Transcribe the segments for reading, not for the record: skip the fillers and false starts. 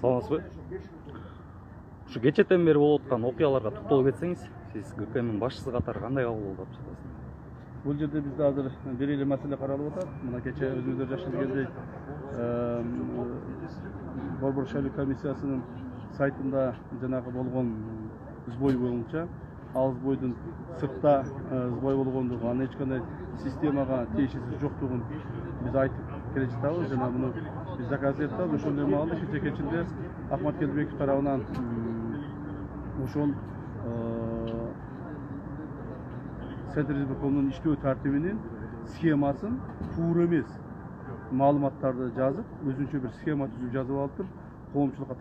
Саламатсызбы? Ушу кечетен бери болуп аткан окуяларга токтолуп кетсеңиз, сиз ГКМдин башчысы катары кандай кабыл алып жатасыз? Бул жерде бизде азыр бир эле маселе каралып атат. Мына кече өзүңүздөр жакшы билгендей, Борбор шайлоо комиссиясынын сайтында жанагы болгон сбой боюнча, ал сбойдун сыртта сбой болгондугу, анын эч кандай системага тиешеси жоктугун биз айтып келе жатабыз. Жана муну биз доказывать этебиз. Ошондой маалда кечинде Ахмат Келбеков тарабынан ошол Центр избиркомунун иштөө тартибинин схемасын туура эмес маалыматтарды жазып, өзүнчө бир схема түзүп жазып алып, коомчулукка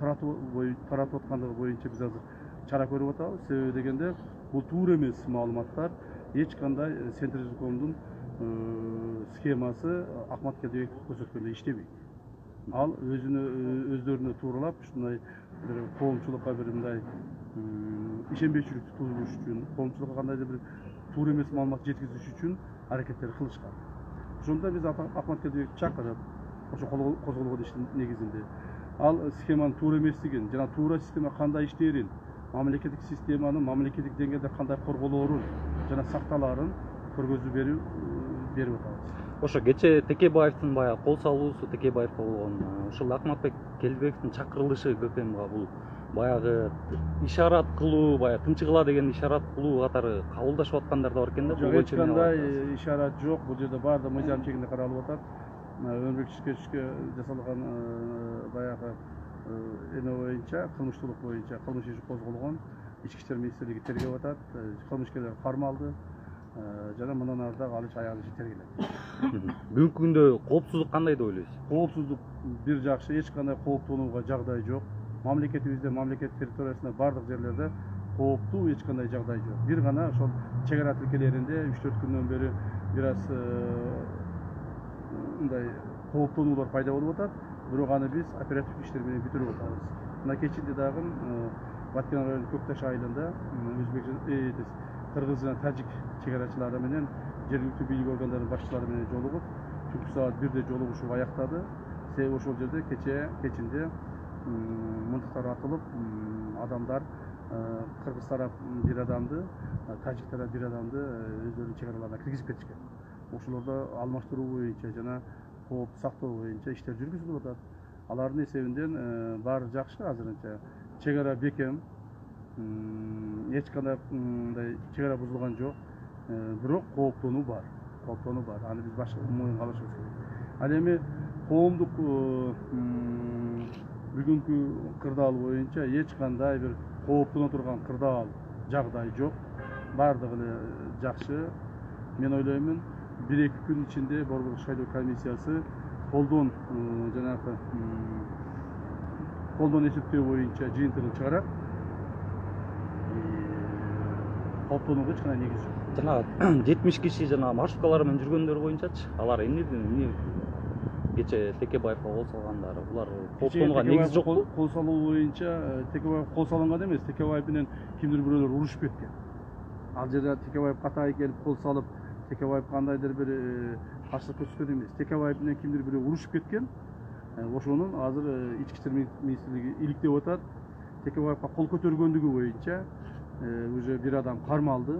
таратып аткандыгы боюнча биз азыр чара көрүп атабыз. Себеби дегенде бул туура эмес маалыматтар, эч кандай Центр избиркомунун схемасы Ахмат Келбеков көрсөткөндөй иштебейт. Ал өздөрүнө тууралап, ушундай бир коомчулукка бир мындай ишенбейчүлүктү туудуруш үчүн, коомчулукка кандайдыр бир туура эмес маалымат жеткизиш үчүн аракеттер кылышкан. Ошондо биз Ахмат Келбековду чакырып, ошо козголгон иштин негизинде ал схеманын туура эместигин жана туура система кандай иштээрин, мамлекеттик системанын мамлекеттик деңгээлде кандай корголоорун жана сакталаарын көргөзүү берип атабыз. Ошо кече Текебаевдин баягы кол салуусу, Текебаевге болгон ушул Ахматбек Келбековдун чакырылышы ГКМга бул баягы ишарат кылуу, баягы тынчыгыла деген ишарат кылуу катары кабылдашып аткандар да бар экен да. Жок, эч кандай ишарат жок. Бул жерде баардыгы мыйзам чегинде каралып атат. Өмүрбек Ишкечке жасалган баягы эме боюнча, кылмыштуулук боюнча кылмыш иши козголгон. Ички иштер министрлиги тергеп атат. Кылмышкерлер кармалды. Жана мындан ары дагы алыш аял иши тергелет. Бүгүнкү күндө коопсуздук кандай деп ойлойсуз? Коопсуздук бир жакшы, эч кандай кооптонууга жагдай жок. Мамлекетибизде, мамлекет территориясында бардык жерлерде кооптуу эч кандай жагдай жок. Бир гана ошол чек ара тилкелеринде 3-4 күндөн бери бир аз мындай кооптонуулар пайда болуп атат. Бирок аны биз оперативдик иштер менен бүтүрүп атабыз. Мына кечинде дагы Баткен районунун Көкташ айылында өзбек, кыргыз жана тажик чек арачылары менен жергиликтүү бийлик органдарынын башчылары менен жолугуп, түнкү саат 1-де жолугушуп аяктады. Себеби ошол жерде кечинде мынтыктар атылып, адамдар кыргыз тарап бир адамды, тажик тарап бир адамды өздөрүнүн чек араларына киргизип кетишкен. Ошолордо алмаштыруу боюнча жана кооп сактоо боюнча иштер жүргүзүлүп атат. Алардын эсебинен баары жакшы азырынча. Чек ара бекем, эч кандай мындай чек ара бузулган жок. Бирок кооптонуу бар. Аны биз башка моюнга алышыбыз керек. Ал эми коомдук бүгүнкү кырдаал боюнча эч кандай бир кооптоно турган кырдаал жагдай жок. Бардыгы эле жакшы. Мен ойлоймун, 1-2 күн ичинде Борбор шайлоо комиссиясы колдон жанагы колдон эсептөө боюнча жыйынтыгын чыгарат. Кооптонууга эч кандай негиз жок. Жана 70 киши жана маршруткалар менен жүргөндөр боюнчачы, алар эмне кече Текебаевга кол салгандар, булар кооптонууга негиз жокпу? Кол салуу боюнча Текебаев кол салган эмес, Текебаев менен кимдир бирөөлөр урушуп кеткен. Ал жерде Текебаев катай келип кол салып, Текебаев кандайдыр бир каршылык көрсөткөн эмес. Текебаев менен кимдир бирөө урушуп кеткен. Ошонун азыр ички иштер министрлиги иликтеп атат. Текебаевга кол көтөргөндүгү боюнча уже бир адам кармалды.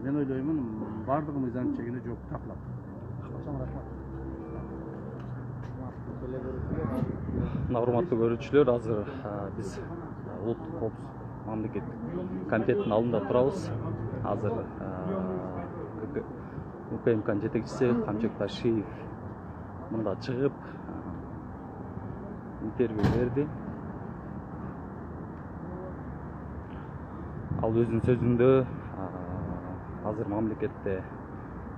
Мен ойлоймун, бардыгы мыйзам чегинде жооп тартылат. Урматтуу көрүүчүлөр, азыр биз улуттук коопсуздук мамлекеттик комитетинин алдында турабыз. Азыр УКМКнын жетекчиси Камчек Ташиев мында чыгып интервью берди. Ал өзүнүн сөзүндө азыр мамлекетте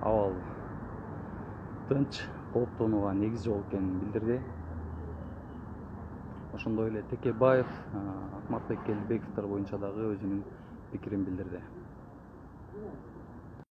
абал тынч, кооптонууга негиз жок экенин билдирди. Ошондой эле Текебаев, Ахматбек Келбековдор боюнча дагы өзүнүн пикирин билдирди.